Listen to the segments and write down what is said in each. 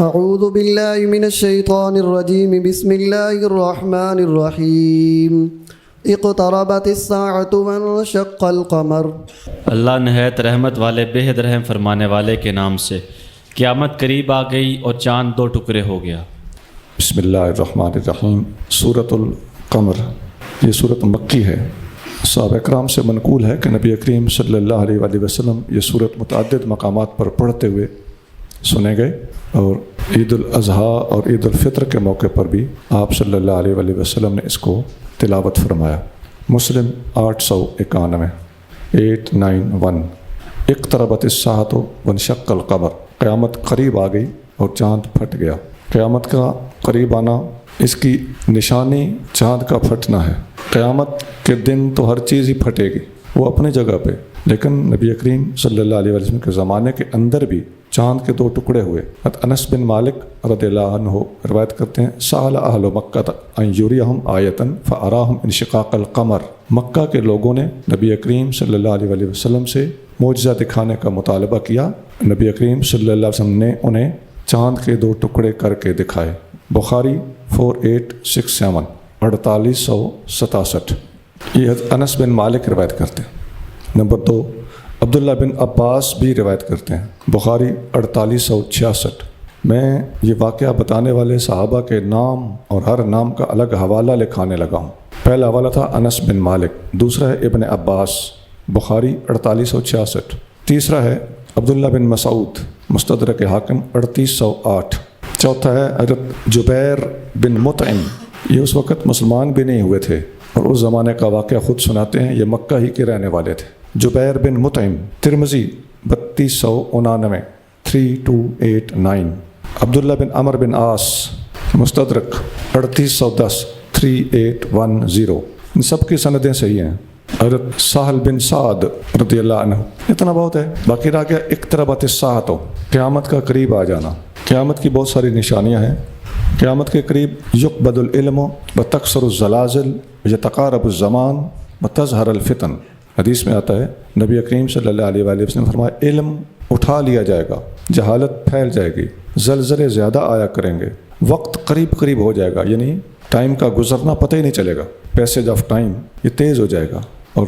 اعوذ باللہ من الشیطان الرجیم بسم اللہ الرحمن الرحیم اقتربت الساعة وانشق القمر۔ اللہ نہایت رحمت والے بے حد رحم فرمانے والے کے نام سے، قیامت قریب آ گئی اور چاند دو ٹکڑے ہو گیا۔ بسم اللہ الرحمن الرحیم۔ سورۃ القمر یہ سورۃ مکی ہے۔ صحابہ اکرام سے منقول ہے کہ نبی کریم صلی اللہ علیہ وآلہ وسلم یہ سورۃ متعدد مقامات پر پڑھتے ہوئے سنے گئے، اور عید الاضحیٰ اور عید الفطر کے موقع پر بھی آپ صلی اللہ علیہ وآلہ وسلم نے اس کو تلاوت فرمایا۔ مسلم 891 891۔ اقتربت الساعۃ وانشق القمر، قیامت قریب آ گئی اور چاند پھٹ گیا۔ قیامت کا قریب آنا، اس کی نشانی چاند کا پھٹنا ہے۔ قیامت کے دن تو ہر چیز ہی پھٹے گی، وہ اپنی جگہ پہ، لیکن نبی کریم صلی اللہ علیہ وسلم کے زمانے کے اندر بھی چاند کے دو ٹکڑے ہوئے۔ انس بن مالک رضی اللہ عنہ روایت کرتے ہیں، سأل اہل مکہ ان یریہم آیۃ فاراہم انشقاق القمر۔ مکہ کے لوگوں نے نبی کریم صلی اللہ علیہ وآلہ وسلم سے معجزہ دکھانے کا مطالبہ کیا۔ نبی کریم صلی اللہ علیہ وسلم نے انہیں چاند کے دو ٹکڑے کر کے دکھائے۔ بخاری 4867 4867۔ یہ انس بن مالک روایت کرتے ہیں۔ نمبر 2، عبداللہ بن عباس بھی روایت کرتے ہیں، بخاری 4866۔ میں یہ واقعہ بتانے والے صحابہ کے نام اور ہر نام کا الگ حوالہ لکھانے لگا ہوں۔ پہلا حوالہ تھا انس بن مالک، دوسرا ہے ابن عباس، بخاری 4866، تیسرا ہے عبداللہ بن مسعود، مستدرک حاکم 3808، چوتھا ہے حضرت جبیر بن مطعم، یہ اس وقت مسلمان بھی نہیں ہوئے تھے اور اس زمانے کا واقعہ خود سناتے ہیں، یہ مکہ ہی کے رہنے والے تھے۔ جبیر بن مطعم، ترمذی 3299 3289، عبداللہ بن عمر بن عاص، مستدرک 3810 3810۔ ان سب کی سندیں صحیح ہیں۔ حضرت سہل بن سعد رضی اللہ عنہ۔ اتنا بہت ہے، باقی رہ گیا اقتربت الساعۃ، قیامت کا قریب آ جانا۔ قیامت کی بہت ساری نشانیاں ہیں۔ قیامت کے قریب یقبض العلم وتکثر الزلازل یتقارب الزمان وتظہر الفتن۔ حدیث میں آتا ہے، نبی کریم صلی اللہ علیہ وآلہ وسلم نے فرمایا، علم اٹھا لیا جائے گا، جہالت پھیل جائے گی، زلزلے زیادہ آیا کریں گے، وقت قریب قریب ہو جائے گا، یعنی ٹائم کا گزرنا پتہ ہی نہیں چلے گا، پیسیج آف ٹائم یہ تیز ہو جائے گا، اور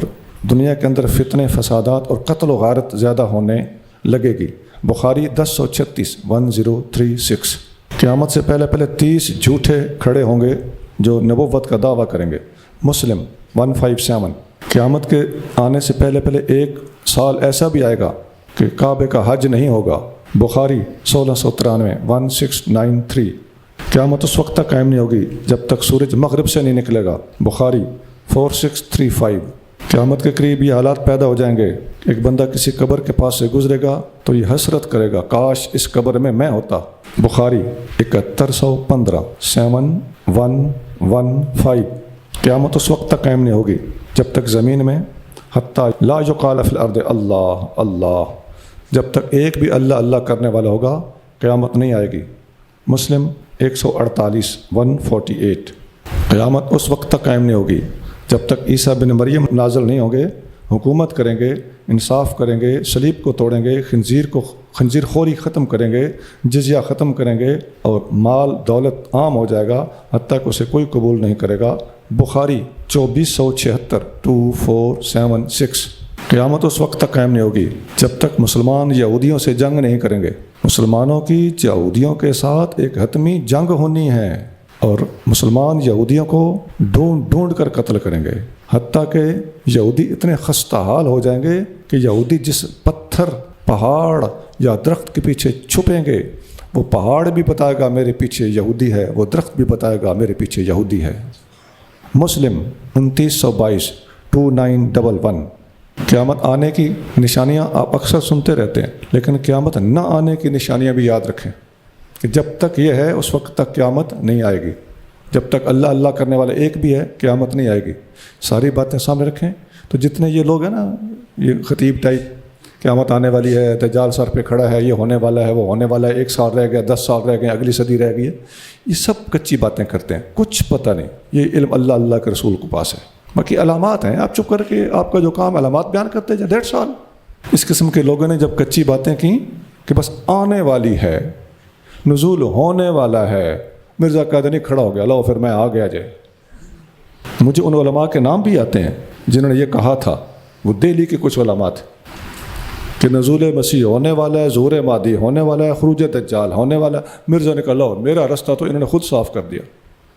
دنیا کے اندر فتنے، فسادات اور قتل و غارت زیادہ ہونے لگے گی۔ بخاری 1036 1036۔ قیامت سے پہلے 30 جھوٹے کھڑے ہوں گے جو نبوت کا دعویٰ کریں گے۔ مسلم 157۔ قیامت کے آنے سے پہلے 1 سال ایسا بھی آئے گا کہ کعبے کا حج نہیں ہوگا۔ بخاری 1693 1693۔ قیامت اس وقت تک قائم نہیں ہوگی جب تک سورج مغرب سے نہیں نکلے گا۔ بخاری 4635۔ قیامت کے قریب یہ حالات پیدا ہو جائیں گے، ایک بندہ کسی قبر کے پاس سے گزرے گا تو یہ حسرت کرے گا، کاش اس قبر میں ہوتا۔ بخاری 7115 7115۔ قیامت اس وقت تک قائم نہیں ہوگی جب تک زمین میں حتیٰ لا یقال فی الارض اللہ اللہ، جب تک ایک بھی اللہ اللہ کرنے والا ہوگا قیامت نہیں آئے گی۔ مسلم 148 148۔ قیامت اس وقت تک قائم نہیں ہوگی جب تک عیسیٰ بن مریم نازل نہیں ہوں گے، حکومت کریں گے، انصاف کریں گے، صلیب کو توڑیں گے، خنزیر خوری ختم کریں گے، جزیہ ختم کریں گے، اور مال دولت عام ہو جائے گا حتیٰ کہ اسے کوئی قبول نہیں کرے گا۔ بخاری 2476 2476۔ قیامت اس وقت تک قائم نہیں ہوگی جب تک مسلمان یہودیوں سے جنگ نہیں کریں گے۔ مسلمانوں کی یہودیوں کے ساتھ ایک حتمی جنگ ہونی ہے، اور مسلمان یہودیوں کو ڈھونڈ ڈھونڈ کر قتل کریں گے، حتیٰ کہ یہودی اتنے خستہ حال ہو جائیں گے کہ یہودی جس پتھر، پہاڑ یا درخت کے پیچھے چھپیں گے، وہ پہاڑ بھی بتائے گا میرے پیچھے یہودی ہے، وہ درخت بھی بتائے گا میرے پیچھے یہودی ہے۔ مسلم 2922 2911۔ قیامت آنے کی نشانیاں آپ اکثر سنتے رہتے ہیں، لیکن قیامت نہ آنے کی نشانیاں بھی یاد رکھیں کہ جب تک یہ ہے اس وقت تک قیامت نہیں آئے گی۔ جب تک اللہ اللہ کرنے والے ایک بھی ہے قیامت نہیں آئے گی۔ ساری باتیں سامنے رکھیں تو جتنے یہ لوگ ہیں نا، یہ خطیب ٹائپ، قیامت آنے والی ہے، دجال سر پہ کھڑا ہے، یہ ہونے والا ہے، وہ ہونے والا ہے، 1 سال رہ گیا، 10 سال رہ گئے، اگلی صدی رہ گئی ہے، یہ سب کچی باتیں کرتے ہیں، کچھ پتہ نہیں۔ یہ علم اللہ اللہ کے رسول کے پاس ہے، باقی علامات ہیں، آپ چپ کر کے آپ کا جو کام علامات بیان کرتے ہیں، 1.5 سال۔ اس قسم کے لوگوں نے جب کچی باتیں کی کہ بس آنے والی ہے، نزول ہونے والا ہے. مرزا قادری کھڑا ہو گیا، لو پھر میں آ گیا جائے. مجھے ان علماء کے نام بھی آتے ہیں جنہوں نے یہ کہا تھا، وہ دہلی کے کچھ علماء تھے کہ نزول مسیح ہونے والا ہے، ظہور مہدی ہونے والا ہے، خروج دجال ہونے والا ہے. مرزا نے کہا لو میرا رستہ تو انہوں نے خود صاف کر دیا.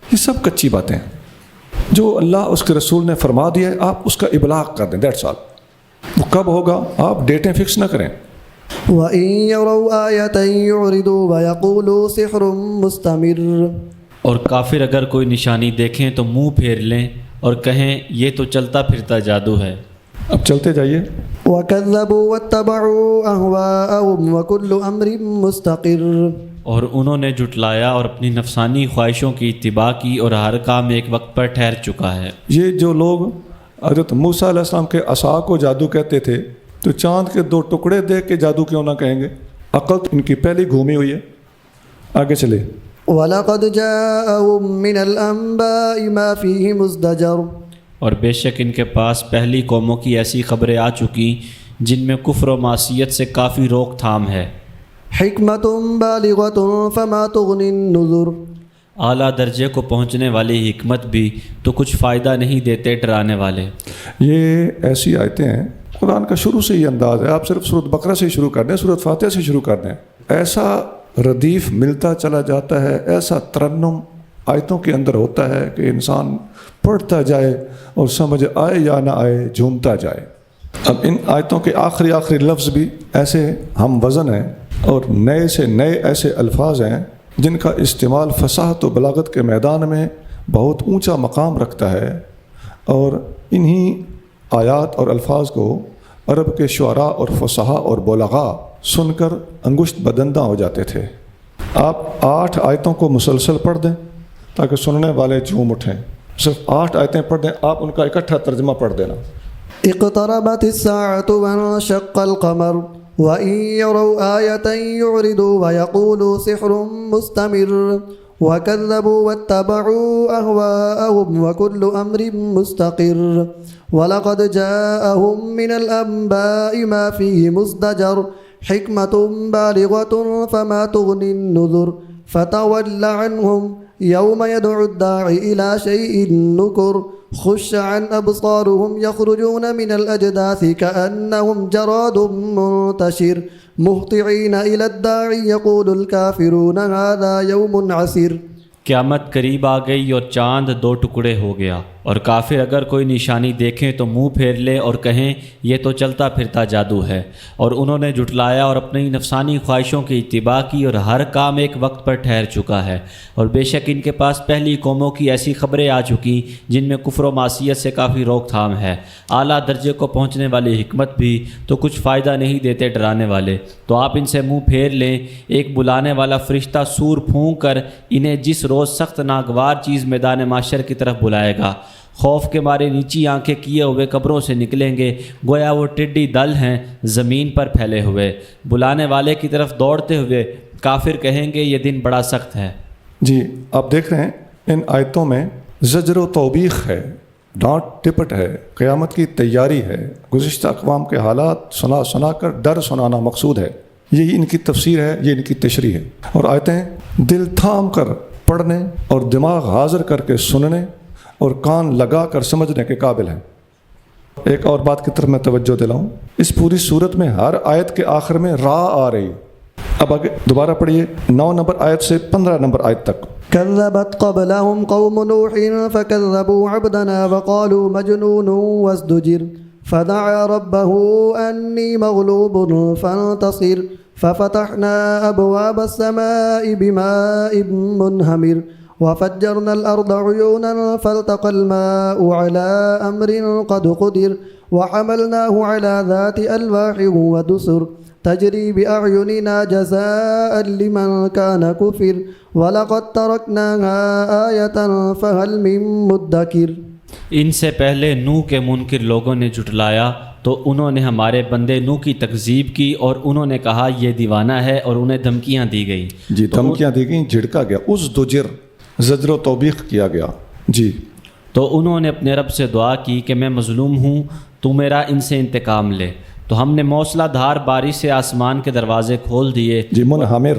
یہ سب کچی باتیں ہیں. جو اللہ اس کے رسول نے فرما دیا ہے آپ اس کا ابلاغ کر دیں، دیٹس آل. وہ کب ہوگا آپ ڈیٹیں فکس نہ کریں. وَإِن يَرَوْا آيَةً يُعْرِضُوا وَيَقُولُوا سِحْرٌ مُسْتَمِرٌ. اور کافر اگر کوئی نشانی دیکھیں تو منہ پھیر لیں اور کہیں یہ تو چلتا پھرتا جادو ہے. اب چلتے جائیے. وَكَذَّبُوا وَاتَّبَعُوا أَهْوَاءَهُمْ وَكُلُّ أَمْرٍ مُسْتَقِرٌ. اور انہوں نے جھٹلایا اور اپنی نفسانی خواہشوں کی اتباع کی اور ہر کام ایک وقت پر ٹھہر چکا ہے. یہ جو لوگ حضرت موسیٰ علیہ السلام کے عصا کو جادو کہتے تھے تو چاند کے 2 ٹکڑے دیکھ کے جادو کیوں نہ کہیں گے؟ عقل ان کی پہلی گھومی ہوئی ہے. آگے چلے. وَلَقَدْ جَاءَهُم مِّنَ الْأَنبَاءِ مَا فِيهِ مُزْدَجَرٌ. اور بے شک ان کے پاس پہلی قوموں کی ایسی خبریں آ چکی جن میں کفر و معصیت سے کافی روک تھام ہے. حِكْمَةٌ بَالِغَةٌ فَمَا تُغْنِ النُّذُرُ. اعلیٰ درجے کو پہنچنے والی حکمت بھی تو کچھ فائدہ نہیں دیتے ڈرانے والے. یہ ایسی آیتیں ہیں، قرآن کا شروع سے یہ انداز ہے. آپ صرف سورۃ بقرہ سے شروع کر دیں، سورۃ فاتحہ سے شروع کر دیں، ایسا ردیف ملتا چلا جاتا ہے، ایسا ترنم آیتوں کے اندر ہوتا ہے کہ انسان پڑھتا جائے اور سمجھ آئے یا نہ آئے جھومتا جائے. اب ان آیتوں کے آخری لفظ بھی ایسے ہم وزن ہیں اور نئے سے نئے ایسے الفاظ ہیں جن کا استعمال فصاحت و بلاغت کے میدان میں بہت اونچا مقام رکھتا ہے. اور انہی آیات اور الفاظ کو عرب کے شعراء اور فصحاء اور بلغاء سن کر انگشت بدندہ ہو جاتے تھے. آپ 8 آیتوں کو مسلسل پڑھ دیں تاکہ سننے والے جھوم اٹھیں. صرف 8 آیتیں پڑھ دیں، آپ ان کا اکٹھا ترجمہ پڑھ دینا. اقتربت الساعة وانشق القمر وإن يروا آية يعرضوا ويقولوا سحر مستمر وكذبوا واتبعوا أهواءهم وكل أمر مستقر ولقد جاءهم من الأنباء ما فيه مزدجر حكمة بالغة فما تغني النذر فتول عنهم يوم يدعو الداعي إلى شيء نكر خش عن أبصارهم يخرجون من الأجداث كأنهم جراد منتشر مهطعين إلى الداعي يقول الكافرون هذا يوم عسير. قیامت قریب آ گئی اور چاند 2 ٹکڑے ہو گیا، اور کافر اگر کوئی نشانی دیکھیں تو منہ پھیر لے اور کہیں یہ تو چلتا پھرتا جادو ہے. اور انہوں نے جھٹلایا اور اپنی نفسانی خواہشوں کی اتباع کی اور ہر کام ایک وقت پر ٹھہر چکا ہے. اور بے شک ان کے پاس پہلی قوموں کی ایسی خبریں آ چکی جن میں کفر و معصیت سے کافی روک تھام ہے. اعلیٰ درجے کو پہنچنے والی حکمت بھی تو کچھ فائدہ نہیں دیتے ڈرانے والے. تو آپ ان سے منہ پھیر لیں. ایک بلانے والا فرشتہ سور پھونک کر انہیں جس روز سخت ناگوار چیز میدان محشر کی طرف بلائے گا. خوف کے مارے نیچی آنکھیں کیے ہوئے قبروں سے نکلیں گے، گویا وہ ٹڈی دل ہیں زمین پر پھیلے ہوئے. بلانے والے کی طرف دوڑتے ہوئے کافر کہیں گے یہ دن بڑا سخت ہے. جی آپ دیکھ رہے ہیں ان آیتوں میں زجر و توبیخ ہے، ڈانٹ ٹپٹ ہے، قیامت کی تیاری ہے، گزشتہ اقوام کے حالات سنا کر ڈر سنانا مقصود ہے. یہی ان کی تفسیر ہے، یہ ان کی تشریح ہے. اور آیتیں دل تھام کر پڑھنے اور دماغ حاضر کر کے سننے اور کان لگا کر سمجھنے کے قابل ہیں. ایک اور بات کی طرف میں توجہ دلاؤں، اس پوری صورت میں ہر آیت کے آخر میں را آ رہی. اب آگے دوبارہ پڑھیے 9 نمبر آیت سے 15 نمبر آیت تک. كذبت قبلهم قوم نوح فكذبوا عبدنا وقالوا مجنون وازدجر فدعا ربه أني مغلوب فانتصر ففتحنا أبواب السماء بماء منهمر وفجرنا الأرض عيونا فالتقى الماء على أمر قد قدر وحملناه على ذات ألواح ودسر تجري بأعيننا جزاء لمن كان كفر وَلَقَدْ تَرَكْنَاهَا آيَةً فَهَلْ مِن مُدَّكِرٍ. ان سے پہلے نوح کے منکر لوگوں نے جھٹلایا تو انہوں نے ہمارے بندے نوح کی تکذیب کی اور انہوں نے کہا یہ دیوانہ ہے اور انہیں دھمکیاں دی گئیں. جی دھمکیاں دی گئیں، جھڑکا گیا، اس دجر زجر و توبیخ کیا گیا. جی تو انہوں نے اپنے رب سے دعا کی کہ میں مظلوم ہوں، تو میرا ان سے انتقام لے. تو ہم نے موسلا دھار بارش سے آسمان کے دروازے کھول دیے. جی منہمر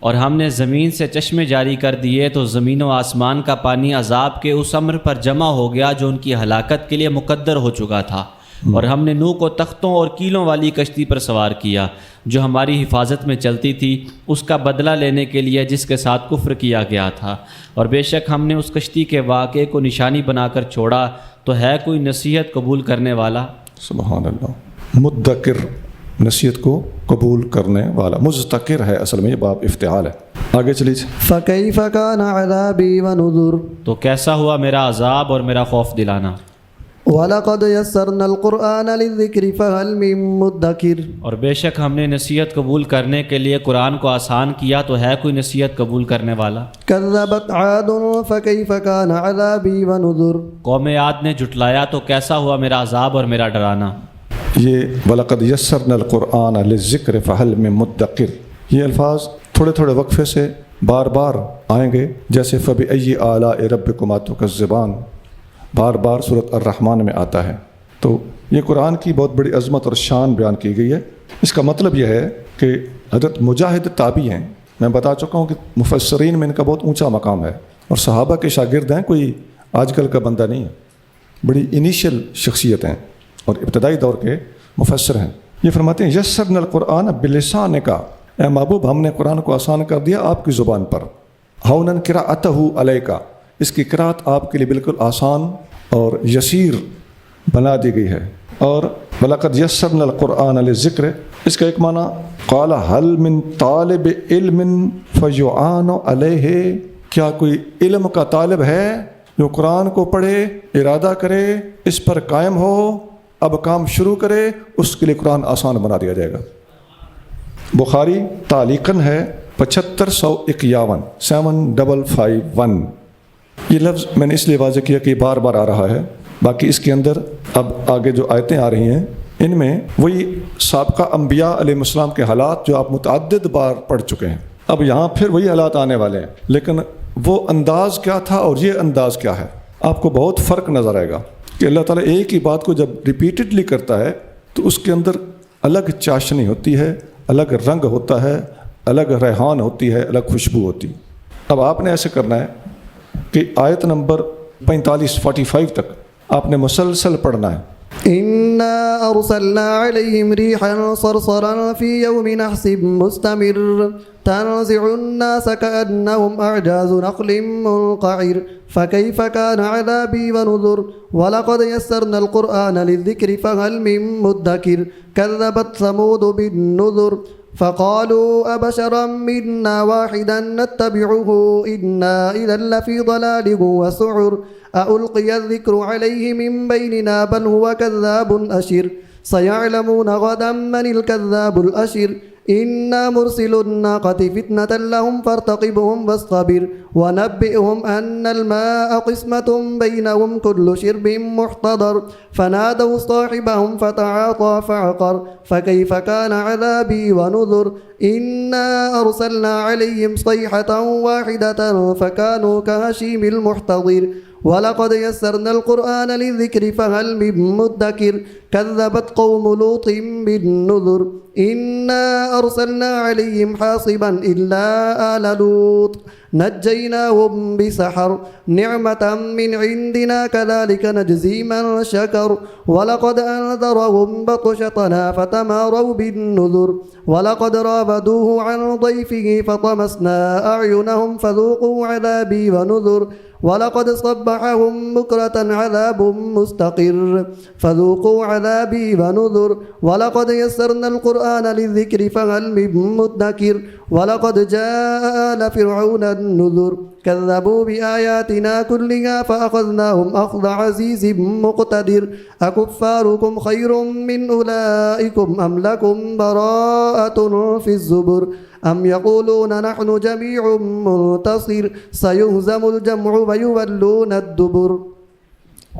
اور ہم نے زمین سے چشمے جاری کر دیے تو زمین و آسمان کا پانی عذاب کے اس امر پر جمع ہو گیا جو ان کی ہلاکت کے لیے مقدر ہو چکا تھا، اور ہم نے نوح کو تختوں اور کیلوں والی کشتی پر سوار کیا جو ہماری حفاظت میں چلتی تھی، اس کا بدلہ لینے کے لیے جس کے ساتھ کفر کیا گیا تھا، اور بے شک ہم نے اس کشتی کے واقعے کو نشانی بنا کر چھوڑا، تو ہے کوئی نصیحت قبول کرنے والا؟ سبحان اللہ۔ مدکر، نصیحت کو قبول کرنے والا، مذکر ہے اصل میں، یہ باب افتعال ہے۔ آگے چلیے۔ فكيف كان عذابي ونذر تو کیسا ہوا میرا عذاب اور میرا خوف دلانا۔ وَلَقَدْ يَسَّرْنَا الْقُرْآنَ لِلذِّكْرِ فَهَلْ مِن مُّدَّكِرٍ اور بے شک ہم نے نصیحت قبول کرنے کے لیے قرآن کو آسان کیا، تو ہے کوئی نصیحت قبول کرنے والا؟ كَذَّبَتْ عَادٌ فَكَيْفَ كَانَ عَذَابِي وَنُذُرِ قوم عاد نے جھٹلایا، تو کیسا ہوا میرا عذاب اور میرا ڈرانا۔ یہ وَلَقَدْ يَسَّرْنَا الْقُرْآنَ لِلذِّكْرِ فَهَلْ مِن مُّدَّكِرٍ، یہ الفاظ تھوڑے تھوڑے وقفے سے بار بار آئیں گے، جیسے فَبِأَيِّ آلَاءِ رَبِّكُمَا تُكَذِّبَانِ بار بار سورۃ الرحمن میں آتا ہے۔ تو یہ قرآن کی بہت بڑی عظمت اور شان بیان کی گئی ہے۔ اس کا مطلب یہ ہے کہ حضرت مجاہد تابعی ہیں، میں بتا چکا ہوں کہ مفسرین میں ان کا بہت اونچا مقام ہے، اور صحابہ کے شاگرد ہیں، کوئی آج کل کا بندہ نہیں ہے، بڑی انیشیل شخصیت ہیں اور ابتدائی دور کے مفسر ہیں۔ یہ فرماتے ہیں یسرنا القرآن بلسان کا، اے محبوب ہم نے قرآن کو آسان کر دیا آپ کی زبان پر، ہونن قراءتہ علیکا، اس کی قرأت آپ کے لیے بالکل آسان اور یسیر بنا دی گئی ہے۔ اور وَلَقَدْ يَسَّرْنَا الْقُرْآنَ لِلذِّكْرِ، اس کا ایک معنی قال هل من طالب علم فیعان علیہ، کیا کوئی علم کا طالب ہے جو قرآن کو پڑھے، ارادہ کرے، اس پر قائم ہو، اب کام شروع کرے، اس کے لیے قرآن آسان بنا دیا جائے گا۔ بخاری تعلیقاً ہے 7551 7551۔ یہ لفظ میں نے اس لیے واضح کیا کہ یہ بار بار آ رہا ہے، باقی اس کے اندر اب آگے جو آیتیں آ رہی ہیں ان میں وہی سابقہ انبیاء علیہ السلام کے حالات جو آپ متعدد بار پڑھ چکے ہیں، اب یہاں پھر وہی حالات آنے والے ہیں، لیکن وہ انداز کیا تھا اور یہ انداز کیا ہے، آپ کو بہت فرق نظر آئے گا کہ اللہ تعالیٰ ایک ہی بات کو جب ریپیٹڈلی کرتا ہے تو اس کے اندر الگ چاشنی ہوتی ہے، الگ رنگ ہوتا ہے، الگ ریحان ہوتی ہے، الگ خوشبو ہوتی۔ اب آپ نے ایسے کرنا ہے کہ آیت نمبر 45 تک آپ نے مسلسل پڑھنا ہے۔ إنا أرسلنا عليهم ريحا صرصرا في يوم نحس مستمر تنزع الناس كأنهم أعجاز نخل منقعر فكيف كان عذابي ونذر ولقد يسرنا القرآن للذكر فهل من مدكر كذبت ثمود بالنذر فقالوا أبشرا منا واحدا نتبعه إنا إذا لفي ضلال وسعر ألقي الذكر عليه من بيننا بل هو كذاب أشر سيعلمون غدا من الكذاب الأشر إنا مرسل الناقة فتنة لهم فارتقبهم واصطبر ونبئهم أن الماء قسمة بينهم كل شرب محتضر فنادوا صاحبهم فتعاطى فعقر فكيف كان عذابي ونذر إنا أرسلنا عليهم صيحة واحدة فكانوا كهشيم المحتضر وَلَقَدْ يَسَّرْنَا الْقُرْآنَ لِلذِّكْرِ فَهَلْ مِن مُّدَّكِرٍ كَذَّبَتْ قَوْمُ لُوطٍ بِالنُّذُرِ إِنَّا أَرْسَلْنَا عَلَيْهِمْ حَاصِبًا إِلَّا آلَ لُوطٍ نَجَّيْنَاهُمْ بِسَحَرٍ نِعْمَةً مِّنْ عِندِنَا كَذَلِكَ نَجْزِي مَن شَكَرَ وَلَقَدْ أَنذَرَهُمْ بَطْشَتَنَا فَتَمَارَوْا بِالنُّذُرِ وَلَقَدْ رَاوَدُوهُ عَن ضَيْفِهِ فَطَمَسْنَا أَعْيُنَهُمْ فَذُوقُوا عَذَابِي وَنُذُرِ وَلَقَدْ صَبَّحَهُمْ بُكْرَةً عَذَابٌ مُّسْتَقِرٌّ فَذُوقُوا عَذَابِي وَنُذُرِ وَلَقَدْ يَسَّرْنَا الْقُرْآنَ لِلذِّكْرِ فَهَلْ مِن مُّدَّكِرٍ وَلَقَدْ جَاءَ آلَ فِرْعَوْنَ النُّذُرُ كَذَّبُوا بِآيَاتِنَا كُلِّهَا فَأَخَذْنَاهُمْ أَخْذَ عَزِيزٍ مُّقْتَدِرٍ أَكُفَّارُكُمْ خَيْرٌ مِّنْ أُولَٰئِكُمْ أَمْ لَكُمْ بَرَاءَةٌ فِي الزُّبُرِ أَمْ يَقُولُونَ نَحْنُ جَمِيعٌ مُّنتَصِرٌ سَيُهْزَمُ الْجَمْعُ وَيُوَلُّونَ الدُّبُرَ۔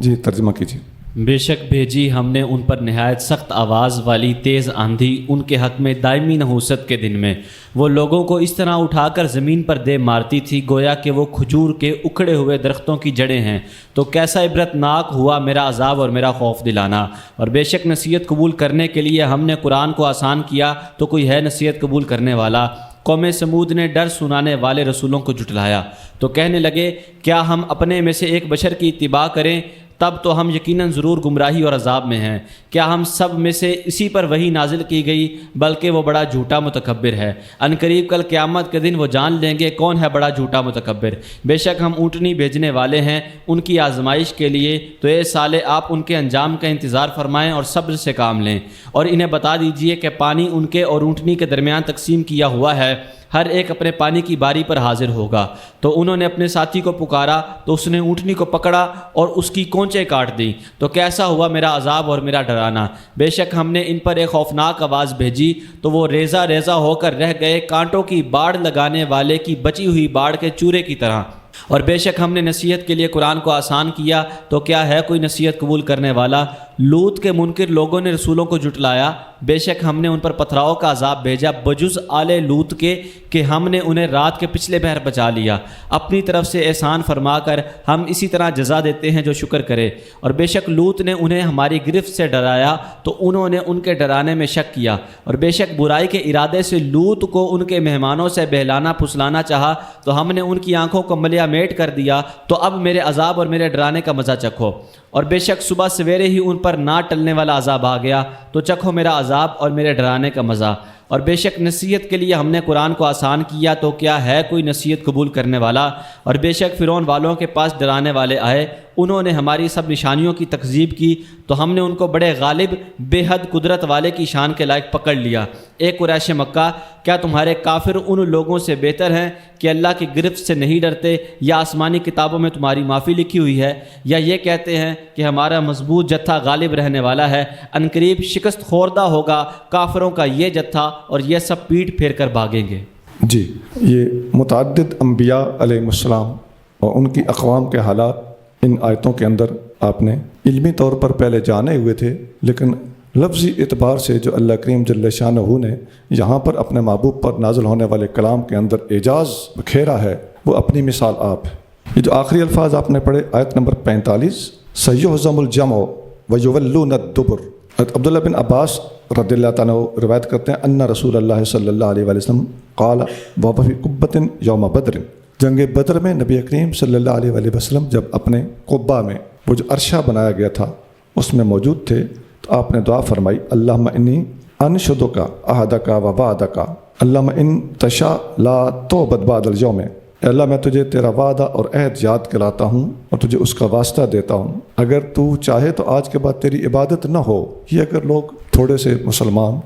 جی ترجمہ کیجیے۔ بے شک بھیجی ہم نے ان پر نہایت سخت آواز والی تیز آندھی ان کے حق میں دائمی نحوست کے دن میں۔ وہ لوگوں کو اس طرح اٹھا کر زمین پر دے مارتی تھی گویا کہ وہ کھجور کے اکھڑے ہوئے درختوں کی جڑیں ہیں۔ تو کیسا عبرت ناک ہوا میرا عذاب اور میرا خوف دلانا۔ اور بے شک نصیحت قبول کرنے کے لیے ہم نے قرآن کو آسان کیا تو کوئی ہے نصیحت قبول کرنے والا؟ قوم سمود نے ڈر سنانے والے رسولوں کو جھٹلایا تو کہنے لگے کیا ہم اپنے میں سے ایک بشر کی اتباع کریں؟ تب تو ہم یقیناً ضرور گمراہی اور عذاب میں ہیں۔ کیا ہم سب میں سے اسی پر وحی نازل کی گئی؟ بلکہ وہ بڑا جھوٹا متکبر ہے۔ ان قریب کل قیامت کے دن وہ جان لیں گے کون ہے بڑا جھوٹا متکبر۔ بے شک ہم اونٹنی بھیجنے والے ہیں ان کی آزمائش کے لیے، تو اے صالح آپ ان کے انجام کا انتظار فرمائیں اور صبر سے کام لیں، اور انہیں بتا دیجئے کہ پانی ان کے اور اونٹنی کے درمیان تقسیم کیا ہوا ہے، ہر ایک اپنے پانی کی باری پر حاضر ہوگا۔ تو انہوں نے اپنے ساتھی کو پکارا تو اس نے اونٹنی کو پکڑا اور اس کی کونچیں کاٹ دیں، تو کیسا ہوا میرا عذاب اور میرا ڈرانا۔ بے شک ہم نے ان پر ایک خوفناک آواز بھیجی تو وہ ریزہ ریزہ ہو کر رہ گئے، کانٹوں کی باڑ لگانے والے کی بچی ہوئی باڑ کے چورے کی طرح۔ اور بے شک ہم نے نصیحت کے لیے قرآن کو آسان کیا تو کیا ہے کوئی نصیحت قبول کرنے والا؟ لوط کے منکر لوگوں نے رسولوں کو جھٹلایا، بے شک ہم نے ان پر پتھراؤ کا عذاب بھیجا بجز آل لوط کے کہ ہم نے انہیں رات کے پچھلے پہر بچا لیا۔ اپنی طرف سے احسان فرما کر ہم اسی طرح جزا دیتے ہیں جو شکر کرے۔ اور بے شک لوط نے انہیں ہماری گرفت سے ڈرایا تو انہوں نے ان کے ڈرانے میں شک کیا، اور بے شک برائی کے ارادے سے لوط کو ان کے مہمانوں سے بہلانا پھسلانا چاہا تو ہم نے ان کی آنکھوں کو ملیا میٹ کر دیا، تو اب میرے عذاب اور میرے ڈرانے کا مزہ چکھو۔ اور بے شک صبح سویرے ہی ان پر نہ ٹلنے والا عذاب آ گیا، تو چکھو میرا عذاب اور میرے ڈرانے کا مزہ۔ اور بے شک نصیحت کے لیے ہم نے قرآن کو آسان کیا تو کیا ہے کوئی نصیحت قبول کرنے والا؟ اور بے شک فرعون والوں کے پاس ڈرانے والے آئے، انہوں نے ہماری سب نشانیوں کی تکذیب کی تو ہم نے ان کو بڑے غالب بے حد قدرت والے کی شان کے لائق پکڑ لیا۔ اے قریش مکہ، کیا تمہارے کافر ان لوگوں سے بہتر ہیں کہ اللہ کی گرفت سے نہیں ڈرتے، یا آسمانی کتابوں میں تمہاری معافی لکھی ہوئی ہے، یا یہ کہتے ہیں کہ ہمارا مضبوط جتھا غالب رہنے والا ہے؟ ان قریب شکست خوردہ ہوگا کافروں کا یہ جتھا اور یہ سب پیٹ پھیر کر بھاگیں گے۔ جی، یہ متعدد انبیاء علیہ السلام اور ان کی اقوام کے حالات ان آیتوں کے اندر آپ نے علمی طور پر پہلے جانے ہوئے تھے، لیکن لفظی اعتبار سے جو اللہ کریم جل شانہ نے یہاں پر اپنے محبوب پر نازل ہونے والے کلام کے اندر اعجاز بکھیرا ہے، وہ اپنی مثال آپ ہے۔ یہ جو آخری الفاظ آپ نے پڑھے آیت نمبر 45، سیہزم الجمع ویولون الدبر، عبداللہ بن عباس رضی اللہ تعالیٰ روایت کرتے ہیں ان رسول اللہ صلی اللہ علیہ وسلم قال وهو فی قبۃ یوم بدر، جنگ بدر میں نبی کریم صلی اللہ علیہ وسلم جب اپنے قبہ میں وہ جو عرشہ بنایا گیا تھا اس میں موجود تھے تو آپ نے دعا فرمائی اللہم انی انشدک عہدک و وعدک اللہم ان تشاء لا توبت بعد اليوم، اے اللہ میں تجھے تیرا وعدہ اور عہد یاد کراتا ہوں اور تجھے اس کا واسطہ دیتا ہوں، اگر تو چاہے تو آج کے بعد تیری عبادت نہ ہو۔ یہ اگر لوگ تھوڑے سے مسلمان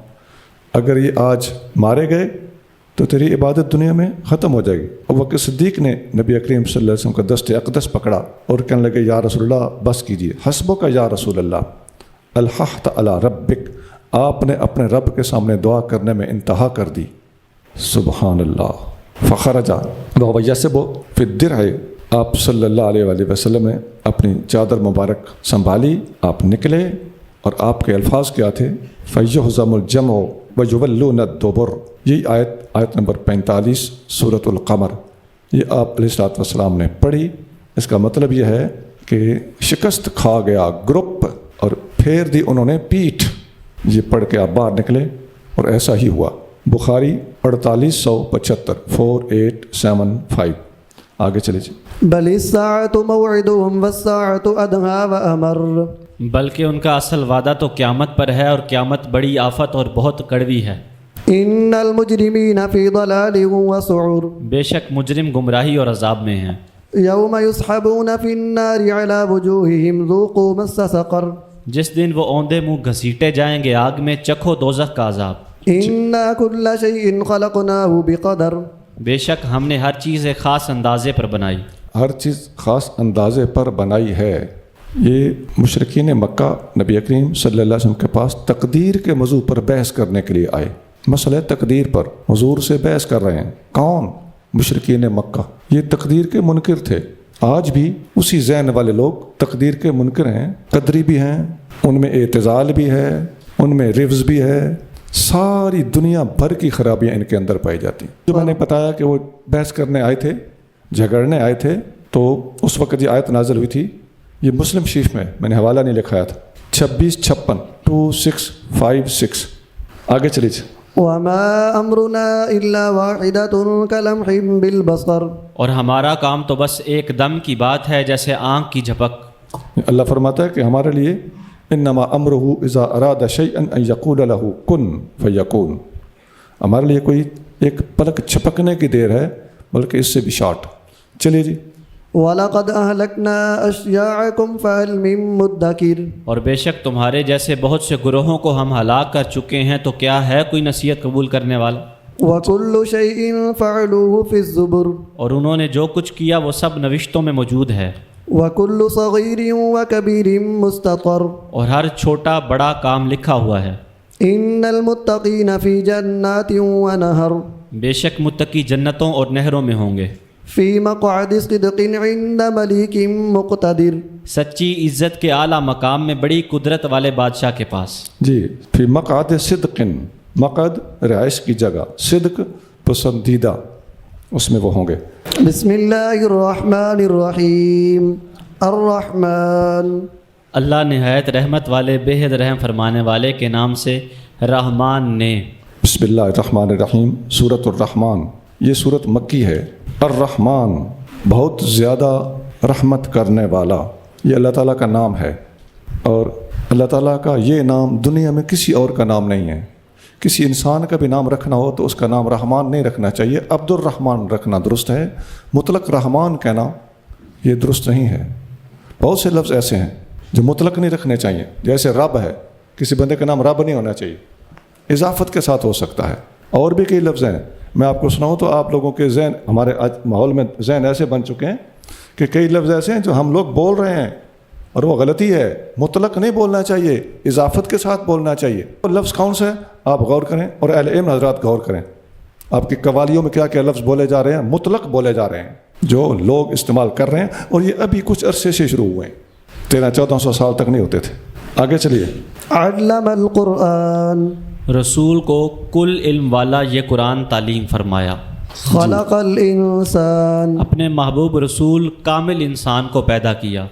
اگر یہ آج مارے گئے تو تیری عبادت دنیا میں ختم ہو جائے گی۔ ابو بکر صدیق نے نبی کریم صلی اللہ علیہ وسلم کا دست اقدس پکڑا اور کہنے لگے یا رسول اللہ بس کیجیے، حسبک یا رسول اللہ الحقت علی ربک، آپ نے اپنے رب کے سامنے دعا کرنے میں انتہا کر دی۔ سبحان اللہ۔ فخرج وهو یسب فی الدرع، آپ صلی اللہ علیہ وآلہ وسلم نے اپنی چادر مبارک سنبھالی، آپ نکلے اور آپ کے الفاظ کیا تھے؟ فیہزم الجمع ویولون الدبر۔ یہی آیت نمبر 45 سورۃ القمر، یہ آپ علیہ الصلوۃ والسلام نے پڑھی۔ اس کا مطلب یہ ہے کہ شکست کھا گیا گروپ اور پھیر دی انہوں نے پیٹھ، یہ پڑھ کے آپ باہر نکلے اور ایسا ہی ہوا۔ بخاری 4875 4875۔ آگے چلے جی۔ بل الساعة موعدهم والساعة أدهى وأمر، بلکہ ان کا اصل وعدہ تو قیامت پر ہے اور قیامت بڑی آفت اور بہت کڑوی ہے۔ ان المجرمین فی ضلال وسعور، بے شک مجرم گمراہی اور عذاب میں ہیں۔ یوم یسحبون فی النار علی وجوہہم ذوقوا مس سقر، جس دن وہ اوندے منہ گھسیٹے جائیں گے آگ میں، چکھو دوزخ کا عذاب۔ انا کل شیء خلقناہ بقدر، بے شک ہم نے ہر چیز ایک خاص اندازے پر بنائی، ہر چیز خاص اندازے پر بنائی ہے۔ یہ مشرکین مکہ نبی کریم صلی اللہ علیہ وسلم کے پاس تقدیر کے موضوع پر بحث کرنے کے لیے آئے، مسئلہ تقدیر پر حضور سے بحث کر رہے ہیں۔ کون؟ مشرکین مکہ، یہ تقدیر کے منکر تھے۔ آج بھی اسی ذہن والے لوگ تقدیر کے منکر ہیں، قدری بھی ہیں، ان میں اعتزال بھی ہے، ان میں رفض بھی ہے، ساری دنیا بھر کی خرابیاں ان کے اندر پائی جاتی ہیں۔ جو میں نے بتایا کہ وہ بحث کرنے آئے تھے، جھگڑنے آئے تھے، تو اس وقت یہ آیت نازل ہوئی تھی، یہ مسلم شریف میں نے حوالہ نہیں لکھایا تھا، 2656 2656۔ آگے چلیے۔ وما أمرنا إلا واحدة كلمح بالبصر، اور ہمارا کام تو بس ایک دم کی بات ہے جیسے آنکھ کی جھپک۔ اللہ فرماتا ہے کہ ہمارے لیے انما امرہ اذا اراد شیئا ان یقول له کن فیکون، ہمارے لیے کوئی ایک پلک چھپکنے کی دیر ہے، بلکہ اس سے بھی شارٹ۔ چلیے جی۔ وَلَقَدْ أَهْلَكْنَا أَشْيَاعَكُمْ فَهَلْ مِن مُدَّكِرٍ، اور بے شک تمہارے جیسے بہت سے گروہوں کو ہم ہلاک کر چکے ہیں، تو کیا ہے کوئی نصیحت قبول کرنے والا؟ وَكُلُّ شَيْءٍ فَعَلُوهُ فِي الزُّبُرِ، اور انہوں نے جو کچھ کیا وہ سب نوشتوں میں موجود ہے، وَكُلُّ صَغِيرٍ وَكَبِيرٍ مُسْتَطَرٍ، اور ہر چھوٹا بڑا کام لکھا ہوا ہے۔ إِنَّ الْمُتَّقِينَ فِي جَنَّاتٍ وَنَهَرٍ، بے شک متقی جنتوں اور نہروں میں ہوں گے، فِي مَقْعَدِ صِدْقٍ عِندَ مَلِيكٍ مُقْتَدِرٍ، سچی عزت کے اعلیٰ مقام میں بڑی قدرت والے بادشاہ کے پاس۔ جی، فی مقعد صدق، مقعد رہائش کی جگہ، صدق پسندیدہ، اس میں وہ ہوں گے۔ بسم اللہ الرحمن الرحیم، الرحمن، اللہ نہایت رحمت والے بے حد رحم فرمانے والے کے نام سے، رحمان نے۔ بسم اللہ الرحمن الرحیم، سورۃ الرحمن، یہ سورت مکی ہے۔ الرحمن، بہت زیادہ رحمت کرنے والا، یہ اللہ تعالیٰ کا نام ہے، اور اللہ تعالیٰ کا یہ نام دنیا میں کسی اور کا نام نہیں ہے۔ کسی انسان کا بھی نام رکھنا ہو تو اس کا نام رحمان نہیں رکھنا چاہیے، عبد الرحمن رکھنا درست ہے، مطلق رحمان کہنا یہ درست نہیں ہے۔ بہت سے لفظ ایسے ہیں جو مطلق نہیں رکھنے چاہیے، جیسے رب ہے، کسی بندے کا نام رب نہیں ہونا چاہیے، اضافت کے ساتھ ہو سکتا ہے۔ اور بھی کئی لفظ ہیں، میں آپ کو سناؤں تو آپ لوگوں کے ذہن، ہمارے آج ماحول میں ذہن ایسے بن چکے ہیں کہ کئی لفظ ایسے ہیں جو ہم لوگ بول رہے ہیں اور وہ غلطی ہے، مطلق نہیں بولنا چاہیے، اضافت کے ساتھ بولنا چاہیے۔ اور لفظ کون سا ہے آپ غور کریں، اور اہل علم حضرات غور کریں، آپ کی قوالیوں میں کیا کیا لفظ بولے جا رہے ہیں، مطلق بولے جا رہے ہیں، جو لوگ استعمال کر رہے ہیں، اور یہ ابھی کچھ عرصے سے شروع ہوئے ہیں، 1300-1400 سال تک نہیں ہوتے تھے۔ آگے چلیے۔ علم القرآن، رسول کو کل علم والا یہ قرآن تعلیم فرمایا۔ خلق الانسان، اپنے محبوب رسول کامل انسان کو پیدا کیا،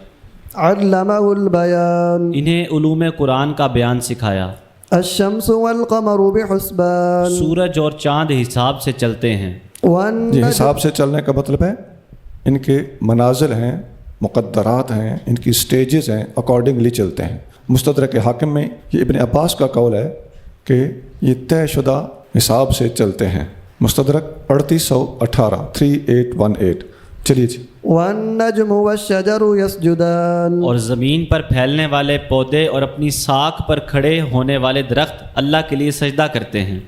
علمہ البیان، انہیں علوم قرآن کا بیان سکھایا۔ الشمس والقمر بحسبان، سورج اور چاند حساب سے چلتے ہیں۔ یہ والنجم، حساب سے چلنے کا مطلب ہے ان کے منازل ہیں، مقدرات ہیں، ان کی سٹیجز ہیں، اکارڈنگلی چلتے ہیں۔ مستدرک حاکم میں یہ ابن عباس کا قول ہے کہ یہ طے شدہ حساب سے چلتے ہیں۔ مستدرک 3818 3818۔ چلیے جی۔ والنجم والشجر يسجدان، اور زمین پر پھیلنے والے پودے اور اپنی ساکھ پر کھڑے ہونے والے درخت اللہ کے لیے سجدہ کرتے ہیں۔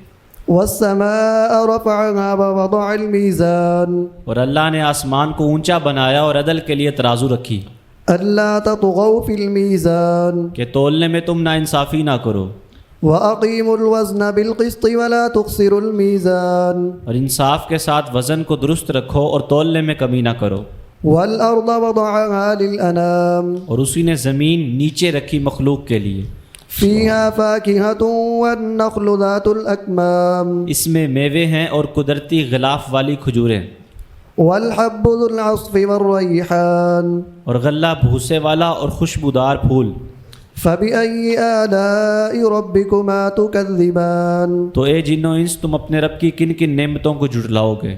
والسماء رفعها ووضع الميزان، اور اللہ نے آسمان کو اونچا بنایا اور عدل کے لیے ترازو رکھی، ألا تطغوا في الميزان، کہ تولنے میں تم ناانصافی نہ کرو، وأقيموا الوزن بالقسط ولا تخسروا الميزان، اور انصاف کے ساتھ وزن کو درست رکھو اور تولنے میں کمی نہ کرو۔ والأرض وضعها للأنام، اور اسی نے زمین نیچے رکھی مخلوق کے لیے، فيها فاكهة والنخل ذات الأكمام، اس میں میوے ہیں اور قدرتی غلاف والی کھجوریں، والحب ذو العصف والريحان، اور غلہ بھوسے والا اور خوشبودار پھول۔ فبأي آلاء ربكما تكذبان، تو اے جنو انس تم اپنے رب کی کن کن نعمتوں کو جھٹلاؤ گے؟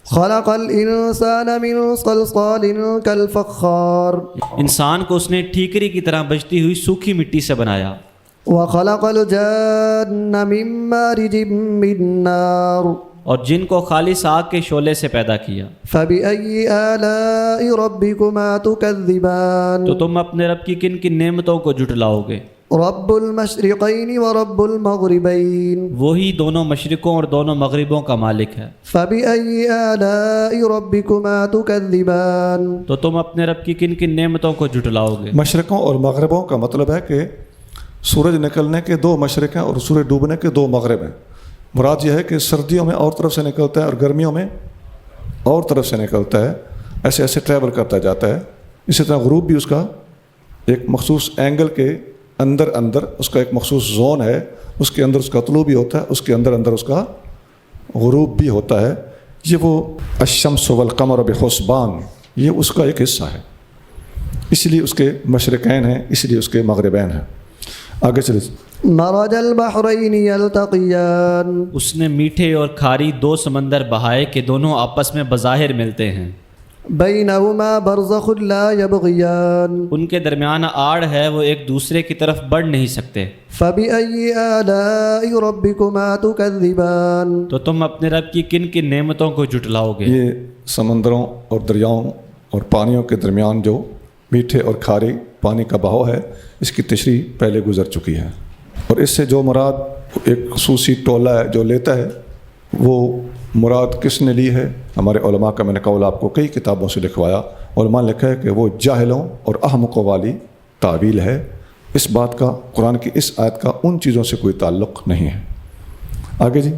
خلق الإنسان من صلصال كالفخار، انسان کو اس نے ٹھیکری کی طرح بجتی ہوئی سوکھی مٹی سے بنایا، وخلق الجان من مارج من نار، اور جن کو خالص آگ کے شعلے سے پیدا کیا۔ فبأي آلاء ربكما تكذبان، تو تم اپنے رب کی کن کن نعمتوں کو جھٹلاؤ گے؟ رب المشرقين ورب المغربين، وہی دونوں مشرقوں اور دونوں مغربوں کا مالک ہے۔ فبأي آلاء ربكما تكذبان، تو تم اپنے رب کی کن کن نعمتوں کو جھٹلاؤ گے؟ مشرقوں اور مغربوں کا مطلب ہے کہ سورج نکلنے کے 2 مشرق ہیں اور سورج ڈوبنے کے 2 مغرب ہیں۔ مراد یہ ہے کہ سردیوں میں اور طرف سے نکلتا ہے اور گرمیوں میں اور طرف سے نکلتا ہے، ایسے ایسے ٹریول کرتا جاتا ہے. اسی طرح غروب بھی اس کا ایک مخصوص اینگل کے اندر اندر اس کا ایک مخصوص زون ہے, اس کے اندر اس کا طلوع بھی ہوتا ہے, اس کے اندر اندر اس کا غروب بھی ہوتا ہے. یہ وہ الشمس والقمر بحسبان, یہ اس کا ایک حصہ ہے. اس لیے اس کے مشرقین ہیں, اس لیے اس کے مغربین ہیں. آگے چلے. مرج البحرین یلتقیان, اس نے میٹھے اور کھاری دو سمندر بہائے کہ دونوں آپس میں بظاہر ملتے ہیں. بینہما برزخ لا یبغیان, ان کے درمیان آڑ ہے, وہ ایک دوسرے کی طرف بڑھ نہیں سکتے. فبأی آلاء ربکما تکذبان, تو تم اپنے رب کی کن کن نعمتوں کو جھٹلاؤ گے. یہ سمندروں اور دریاؤں اور پانیوں کے درمیان جو میٹھے اور کھارے پانی کا بہاؤ ہے, اس کی تشریح پہلے گزر چکی ہے. اور اس سے جو مراد ایک خصوصی ٹولہ ہے جو لیتا ہے, وہ مراد کس نے لی ہے؟ ہمارے علماء کا میں نے قول آپ کو کئی کتابوں سے لکھوایا. علماء نے لکھا ہے کہ وہ جاہلوں اور احمقوں والی تعویل ہے. اس بات کا قرآن کی اس آیت کا ان چیزوں سے کوئی تعلق نہیں ہے. آگے جی.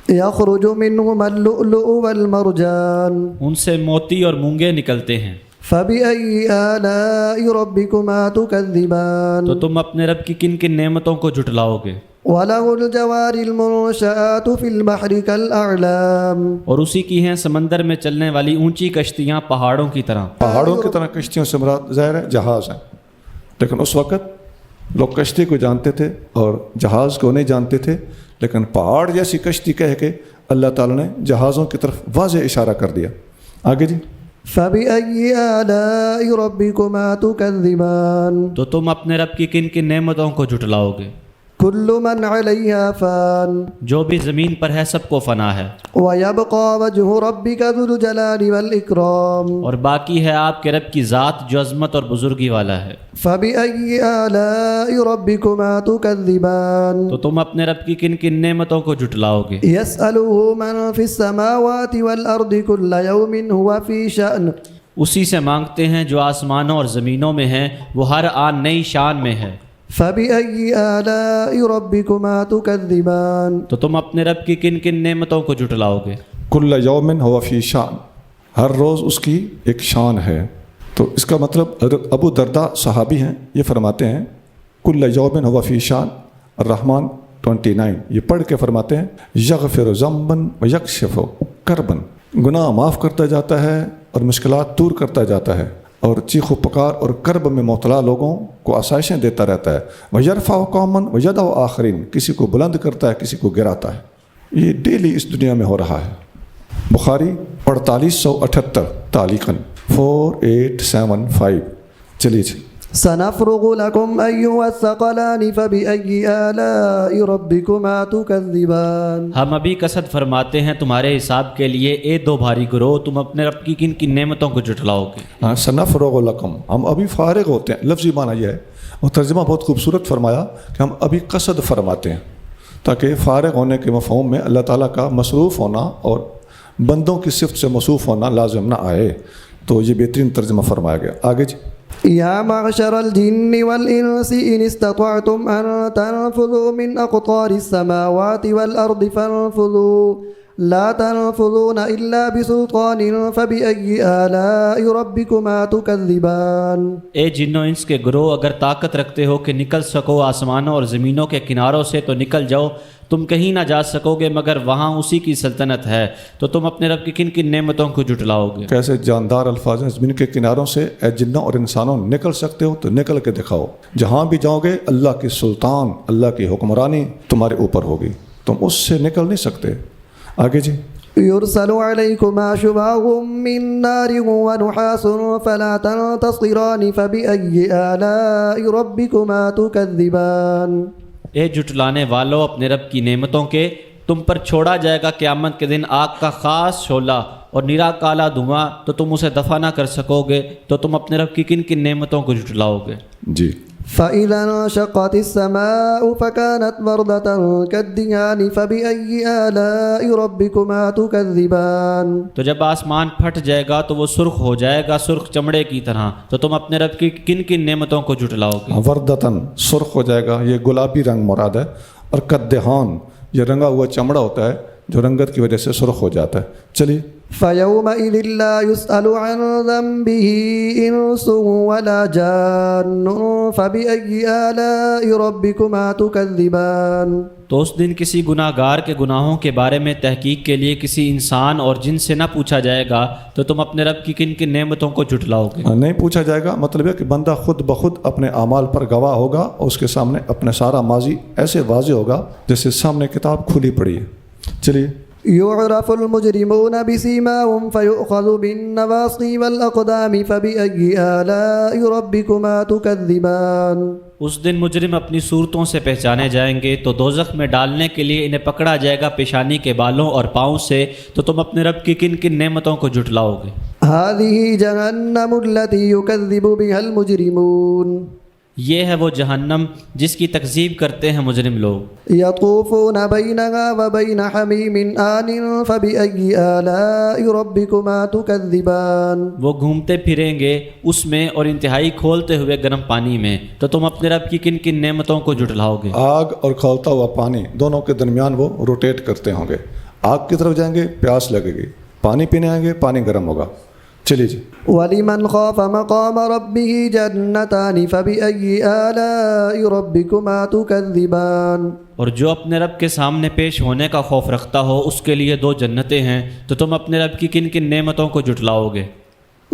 یخرج منہما اللؤلؤ والمرجان, ان سے موتی اور مونگے نکلتے ہیں. فبأی آلاء ربکما تکذبان, تو تم اپنے رب کی کن کن نعمتوں کو جھٹلاؤ گے. وَلَهُ الْجَوَارِ الْمُنشَآتُ فِي الْبَحْرِ كَالْأَعْلَامِ, اور اسی کی ہیں سمندر میں چلنے والی اونچی کشتیاں پہاڑوں کی طرح. پہاڑوں کی طرح کشتیوں سے مراد ظاہر ہے جہاز ہیں, لیکن اس وقت لوگ کشتی کو جانتے تھے اور جہاز کو نہیں جانتے تھے. لیکن پہاڑ جیسی کشتی کہہ کے اللہ تعالیٰ نے جہازوں کی طرف واضح اشارہ کر دیا. آگے جی. فَبِأَيِّ آلَاءِ رَبِّكُمَا تُكَذِّبَانِ, تو تم اپنے رب کی کن کن نعمتوں کو جھٹلاؤ گے. كُلُّ مَنْ عَلَيْهَا فَانٍ, جو بھی زمین پر ہے سب کو فنا ہے, وَيَبْقَى وَجْهُ رَبِّكَ ذُو الْجَلَالِ وَالْإِكْرَامِ, اور باقی ہے آپ کے رب کی ذات جو عظمت اور بزرگی والا ہے. فَبِأَيِّ آلَاءِ رَبِّكُمَا تُكَذِّبَانِ, تو تم اپنے رب کی کن کن نعمتوں کو جھٹلاؤ گے. يَسْأَلُهُ مَنْ فِي السَّمَاوَاتِ وَالْأَرْضِ كُلَّ يَوْمٍ هُوَ فِي شَأْنٍ, اسی سے مانگتے ہیں جو آسمانوں اور زمینوں میں ہیں, وہ ہر آن نئی شان میں ہے. فَبِأَيِّ آلَاءِ رَبِّكُمَا تُكَذِّبَانِ, تو تم اپنے رب کی کن کن نعمتوں کو جھٹلاؤ گے. کل یوم ہوا فی شان, ہر روز اس کی ایک شان ہے. تو اس کا مطلب حضرت ابو درداء صحابی ہیں, یہ فرماتے ہیں کل یوم ہوا فی شان, الرحمن 29, یہ پڑھ کے فرماتے ہیں یغفر ذنبا ویکشف کربا, گناہ معاف کرتا جاتا ہے اور مشکلات دور کرتا جاتا ہے, اور چیخ و پکار اور کرب میں مبتلا لوگوں کو آسائشیں دیتا رہتا ہے. وَيَرْفَعُ قَوْمًا وَيَدَعُ آخَرِينَ, کسی کو بلند کرتا ہے کسی کو گراتا ہے. یہ ڈیلی اس دنیا میں ہو رہا ہے. بخاری 4878 تعلیقاً 4875. چلیے جی. سنفرغ لكم أيها الثقلان فبأي آلاء ربكما تكذبان, ہم ابھی قصد فرماتے ہیں تمہارے حساب کے لیے اے دو بھاری گروہ, تم اپنے رب کی کن کن نعمتوں کو جھٹلاؤ گے. ہاں, سنفرغ لکم, ہم ابھی فارغ ہوتے ہیں, لفظی معنی یہ ہے. اور ترجمہ بہت خوبصورت فرمایا کہ ہم ابھی قصد فرماتے ہیں, تاکہ فارغ ہونے کے مفہوم میں اللہ تعالیٰ کا مصروف ہونا اور بندوں کی صفت سے موصوف ہونا لازم نہ آئے. تو یہ بہترین ترجمہ فرمایا گیا. آگے جی. يا معشر الجن والإنس إن استطعتم أن تنفذوا من أقطار السماوات والأرض فانفذوا لا تنفذون إلا بسلطان فبأي آلاء ربكما تكذبان. اے جنوں انس کے گروہ, اگر طاقت رکھتے ہو کہ نکل سکو آسمانوں اور زمینوں کے کناروں سے تو نکل جاؤ. تم کہیں نہ جا سکو گے مگر وہاں اسی کی سلطنت ہے. تو تم اپنے رب کی کن کن نعمتوں کو جھٹلاؤ گے. کیسے جاندار الفاظ ہیں. زمین کے کناروں سے اے جنوں اور انسانوں نکل سکتے ہو تو نکل کے دکھاؤ. جہاں بھی جاؤ گے اللہ کی سلطان, اللہ کی حکمرانی تمہارے اوپر ہوگی, تم اس سے نکل نہیں سکتے. آگے جی. يرسل عليكما شواظ من نار ونحاس فلا تنتصران فبأي آلاء ربكما تكذبان. اے جھٹلانے والو, اپنے رب کی نعمتوں کے تم پر چھوڑا جائے گا قیامت کے دن آگ کا خاص شعلہ اور نرا کالا دھواں, تو تم اسے دفع نہ کر سکو گے. تو تم اپنے رب کی کن کن نعمتوں کو جھٹلاؤ گے. جی. فإذا انشقت السماء فكانت وردة كالدهان فبأي آلاء ربكما تكذبان. تو جب آسمان پھٹ جائے گا تو وہ سرخ ہو جائے گا سرخ چمڑے کی طرح. تو تم اپنے رب کی کن کن نعمتوں کو جھٹلاؤ گے. وردتن, سرخ ہو جائے گا, یہ گلابی رنگ مراد ہے. اور کدہان, یہ رنگا ہوا چمڑا ہوتا ہے جو رنگت کی وجہ سے سرخ ہو جاتا ہے. چلیے فيومئذ لا يسأل عن ذنبه إنس ولا جان فبأي آلاء ربكما تكذبان۔ تو اس دن کسی گناہ گار کے گناہوں کے بارے میں تحقیق کے لیے کسی انسان اور جن سے نہ پوچھا جائے گا تو تم اپنے رب کی کن کن نعمتوں کو جھٹلاؤ گے؟ نہیں پوچھا جائے گا، مطلب ہے کہ بندہ خود بخود اپنے اعمال پر گواہ ہوگا اور اس کے سامنے اپنے سارا ماضی ایسے واضح ہوگا جیسے سامنے کتاب کھلی پڑی ہے۔ چلیے، يعرف المجرمون بسيماهم فيؤخذ بالنواصي والأقدام فبأي آلاء ربكما تكذبان۔ اس دن مجرم اپنی صورتوں سے پہچانے جائیں گے تو دوزخ میں ڈالنے کے لیے انہیں پکڑا جائے گا پیشانی کے بالوں اور پاؤں سے، تو تم اپنے رب کی کن کن نعمتوں کو جھٹلاؤ گے؟ هذه جهنم التي يكذب بها المجرمون۔ یہ ہے وہ جہنم جس کی تکذیب کرتے ہیں مجرم لوگ۔ يطوفون بينها وبين حميم آن فبأي آلاء ربكما تكذبان۔ وہ گھومتے پھریں گے اس میں اور انتہائی کھولتے ہوئے گرم پانی میں، تو تم اپنے رب کی کن کن نعمتوں کو جھٹلاؤ گے؟ آگ اور کھولتا ہوا پانی دونوں کے درمیان وہ روٹیٹ کرتے ہوں گے۔ آگ کی طرف جائیں گے پیاس لگے گی، پانی پینے آئیں گے پانی گرم ہوگا۔ چلیے جی، ولمن خاف مقام ربه جنتان فبأي آلاء ربكما تكذبان۔ اور جو اپنے رب کے سامنے پیش ہونے کا خوف رکھتا ہو اس کے لیے دو جنتیں ہیں، تو تم اپنے رب کی کن کن نعمتوں کو جھٹلاؤ گے؟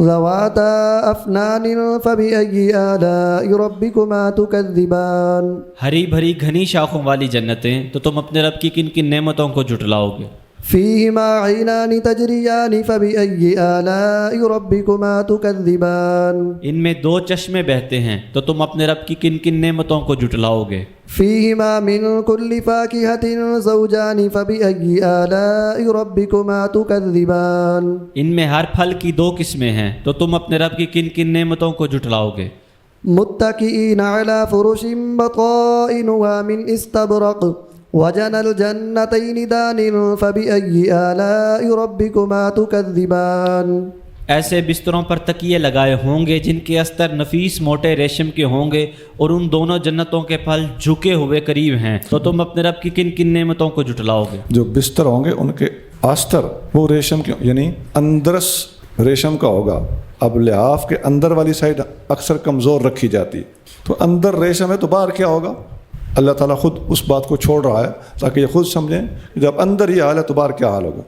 ذواتا أفنان فبأي آلاء ربكما تكذبان۔ ہری بھری گھنی شاخوں والی جنتیں، تو تم اپنے رب کی کن کن نعمتوں کو جھٹلاؤ گے؟ فيهما عينان تجريان فبأي آلاء ربكما تكذبان۔ ان میں دو چشمے بہتے ہیں، تو تم اپنے رب کی کن کن نعمتوں کو جھٹلاؤ گے؟ فيهما من كل فاكهة زوجان فبأي آلاء ربكما تكذبان۔ ان میں ہر پھل کی دو قسمیں ہیں، تو تم اپنے رب کی کن کن نعمتوں کو جھٹلاؤ گے؟ متكئين على فرش بطائنها من استبرق وجنى الجنتين دان فبأي آلاء ربكما تكذبان۔ ایسے بستروں پر تکیے لگائے ہوں گے جن کے استر نفیس موٹے ریشم کے ہوں گے، اور ان دونوں جنتوں کے پھل جھکے ہوئے قریب ہیں، تو تم اپنے رب کی کن کن نعمتوں کو جھٹلاؤ گے؟ جو بستر ہوں گے ان کے آستر وہ ریشم کے، یعنی اندرس ریشم کا ہوگا۔ اب لحاف کے اندر والی سائڈ اکثر کمزور رکھی جاتی، تو اندر ریشم ہے تو باہر کیا ہوگا؟ اللہ تعالیٰ خود اس بات کو چھوڑ رہا ہے تاکہ یہ خود سمجھیں کہ جب اندر یہ حال ہے تو باہر کیا حال ہوگا۔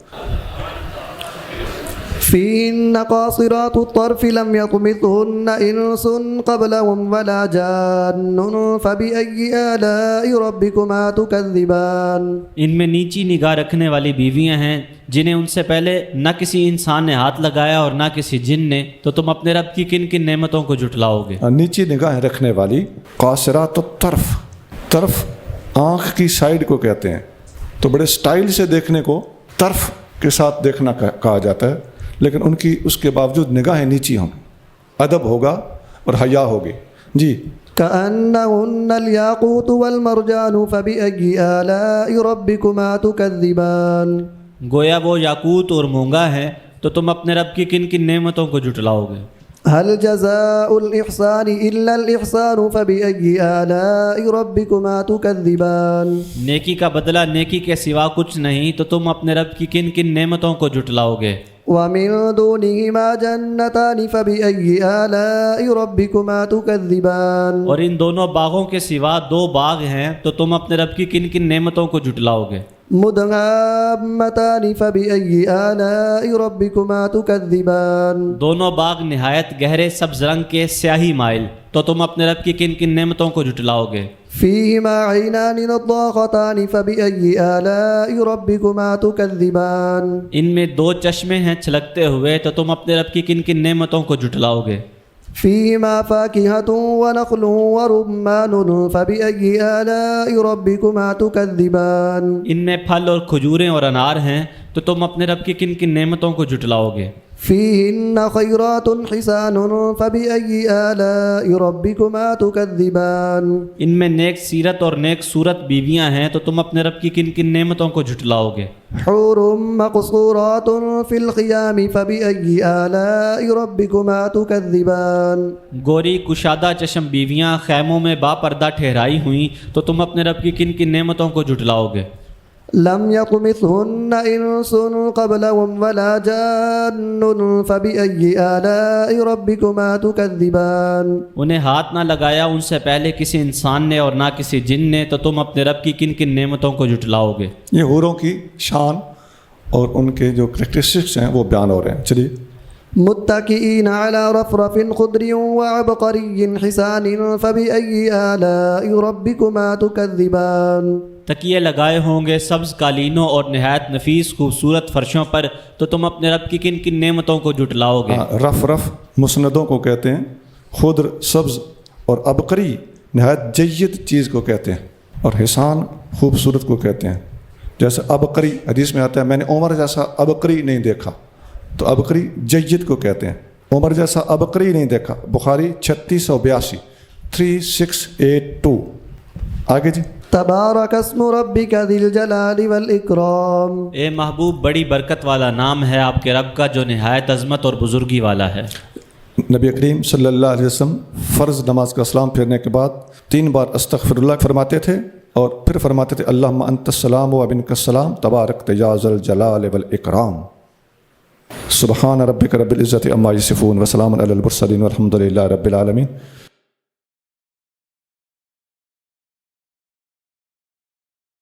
فيهن قاصرات الطرف لم يطمثهن إنس قبلهم ولا جان فبأي آلاء ربكما تكذبان۔ ان میں نیچی نگاہ رکھنے والی بیویاں ہیں جنہیں ان سے پہلے نہ کسی انسان نے ہاتھ لگایا اور نہ کسی جن نے، تو تم اپنے رب کی کن کن نعمتوں کو جھٹلاؤ گے؟ نیچی نگاہیں رکھنے والی قاصرات الطرف، طرف آنکھ کی سائڈ کو کہتے ہیں، تو بڑے سٹائل سے دیکھنے کو طرف کے ساتھ دیکھنا کہا جاتا ہے، لیکن ان کی اس کے باوجود نگاہیں نیچی ہوں گی، ادب ہوگا اور حیا ہوگی۔ جی، كأنهن الياقوت والمرجان فبأي آلاء ربكما تكذبان۔ گویا وہ یاقوت اور مونگا ہے، تو تم اپنے رب کی کن کن نعمتوں کو جھٹلاؤ گے؟ هل جزاء الإحسان إلا الإحسان فبأي آلاء ربكما تكذبان۔ نیکی کا بدلہ نیکی کے سوا کچھ نہیں، تو تم اپنے رب کی کن کن نعمتوں کو جھٹلاؤ گے؟ ومن دونهما جنتان فبأي آلاء ربكما تكذبان۔ اور ان دونوں باغوں کے سوا دو باغ ہیں، تو تم اپنے رب کی کن کن نعمتوں کو جھٹلاؤ گے؟ مدهامتان فبأي آلاء ربكما تكذبان۔ دونوں باغ نہایت گہرے سبز رنگ کے سیاہی مائل، تو تم اپنے رب کی کن کن نعمتوں کو جھٹلاؤ گے؟ فيهما عينان نضاختان فبأي آلاء ربكما تكذبان۔ ان میں دو چشمے ہیں چھلکتے ہوئے، تو تم اپنے رب کی کن کن نعمتوں کو جھٹلاؤ گے؟ فيهما فاكهة ونخل ورمان فبأي آلاء ربكما تكذبان۔ ان میں پھل اور کھجوریں اور انار ہیں، تو تم اپنے رب کی کن کن نعمتوں کو جھٹلاؤ گے؟ فيهن خيرات حسان فبأي آلاء ربكما تكذبان۔ ان میں نیک سیرت اور نیک صورت بیویاں ہیں، تو تم اپنے رب کی کن کن نعمتوں کو جھٹلاؤ گے؟ حور مقصورات في الخيام فبأي آلاء ربكما تكذبان۔ گوری کشادہ چشم بیویاں خیموں میں با پردہ ٹھہرائی ہوئیں، تو تم اپنے رب کی کن کن نعمتوں کو جھٹلاؤ گے؟ لم يطمثهن إنس قبلهم ولا جان فبأي آلاء ربكما تكذبان. انہیں ہاتھ نہ لگایا ان سے پہلے کسی انسان نے اور نہ کسی جن نے، تو تم اپنے رب کی کن کن نعمتوں کو جھٹلاؤ گے. یہ حوروں کی شان اور ان کے جو کریکٹرسٹکس ہیں وہ بیان ہو رہے ہیں. چلیے. متكئين على رفرف خضر وعبقري حسان فبأي آلاء ربكما تكذبان. تکیے لگائے ہوں گے سبز قالینوں اور نہایت نفیس خوبصورت فرشوں پر، تو تم اپنے رب کی کن کن نعمتوں کو جھٹلاؤ گے. رف رف مسندوں کو کہتے ہیں، خضر سبز، اور عبقری نہایت جید چیز کو کہتے ہیں، اور حسان خوبصورت کو کہتے ہیں. جیسے عبقری حدیث میں آتا ہے، میں نے عمر جیسا عبقری نہیں دیکھا، تو عبقری جید کو کہتے ہیں. عمر جیسا عبقری نہیں دیکھا، بخاری 3682 3682. آگے جی. تبارک اسم ربک ذی الجلال والاکرام. اے محبوب، بڑی برکت والا نام ہے آپ کے رب کا جو نہایت عظمت اور بزرگی والا ہے. نبی کریم صلی اللہ علیہ وسلم فرض نماز کا سلام پھیرنے کے بعد 3 بار استغفر اللہ فرماتے تھے، اور پھر فرماتے تھے اللہم انت السلام و منک السلام تبارکت یا ذا الجلال والاکرام. سبحان ربک رب العزت عما یصفون وسلام علی المرسلین والحمد للہ رب العالمین.